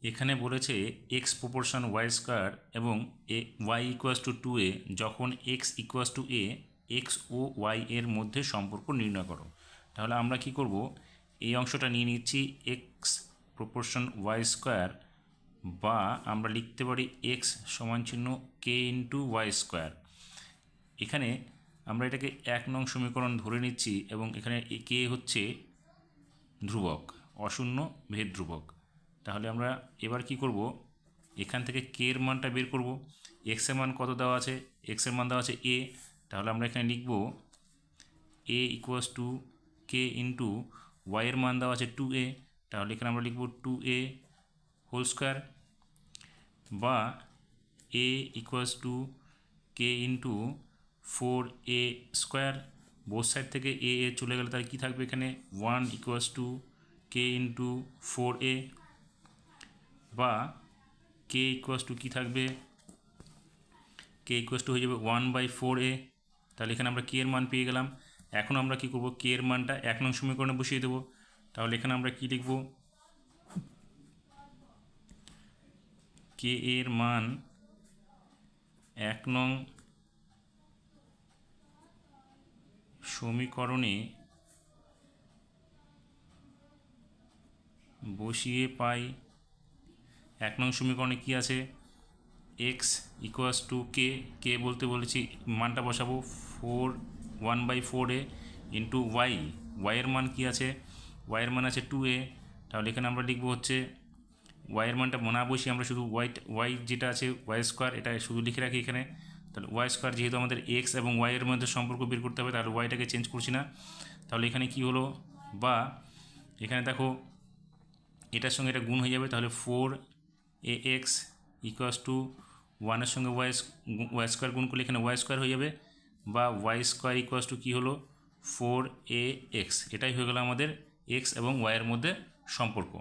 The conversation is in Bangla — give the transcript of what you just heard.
এখানে বলেছে এক্স প্রপোর্শন ওয়াই স্কোয়ার এবং ওয়াই ইকুয়াস টু 2a যখন x equals to a x ও ওয়াই এর মধ্যে সম্পর্ক নির্ণয় করো। তাহলে আমরা কি করব, এই অংশটা নিয়ে নিচ্ছি এক্স প্রপোর্শন ওয়াই স্কোয়ার, বা আমরা লিখতে পারি এক্স সমান চিহ্ন কে ইন্টু ওয়াই স্কোয়ার। এখানে আমরা এটাকে 1 নং সমীকরণ ধরে নিচ্ছি এবং এখানে কে হচ্ছে ধ্রুবক, অশূন্য ভেদ ধ্রুবক। তাহলে আমরা এবার কি করব, এখান থেকে কে এর মানটা বের করব। এক্স এর মান কত দেওয়া আছে, এক্স এর মান দেওয়া আছে এ। তাহলে আমরা এখানে লিখব a equals to k into y এর মান দেওয়া আছে 2a। তাহলে এখানে আমরা লিখব 2a হোল স্কোয়ার, বা a equals to k into 4a square. Both side থেকে এ চলে গেলে তাহলে কী থাকবে, এখানে 1 equals to k into 4a, বা কে ইকুয়াস টু কী থাকবে, কে ইকুয়াস টু হয়ে যাবে 1/4a। তাহলে এখানে আমরা কে এর মান পেয়ে গেলাম। এখন আমরা কি করব, কে এর মানটা 1 নং সমীকরণে বসিয়ে দেবো। তাহলে এখানে আমরা কি লিখব, কে এর মান 1 নং সমীকরণে বসিয়ে পাই। 1 নং সমীকরণে কি আছে, এক্স ইকুয়াস টু কে বলতে বলেছি, মানটা বসাবো 1/4a ইন্টু ওয়াইয়ের মান কি আছে, ওয়াইয়ের মান আছে 2a। তাহলে এখানে আমরা লিখবো হচ্ছে ওয়াইয়ের মানটা না বসিয়ে আমরা শুধু ওয়াই যেটা আছে ওয়াই স্কোয়ার, এটা শুধু লিখে রাখি এখানে। তাহলে ওয়াই স্কোয়ার, যেহেতু আমাদের এক্স এবং ওয়াইয়ের মধ্যে সম্পর্ক বের করতে হবে, তাহলে ওয়াইটাকে চেঞ্জ করছি না। তাহলে এখানে কি হলো, বা এখানে দেখো এটার সঙ্গে এটা গুণ হয়ে যাবে। তাহলে 4ax ইকুয়াস টু 1-এর সঙ্গে ওয়াই স্কোয়ার গুণ করলে এখানে ওয়াই স্কোয়ার হয়ে যাবে, বা ওয়াই স্কোয়ার ইকুয়াস টু কী হলো 4ax। এটাই হয়ে গেল আমাদের এক্স এবং ওয়াইয়ের মধ্যে সম্পর্ক।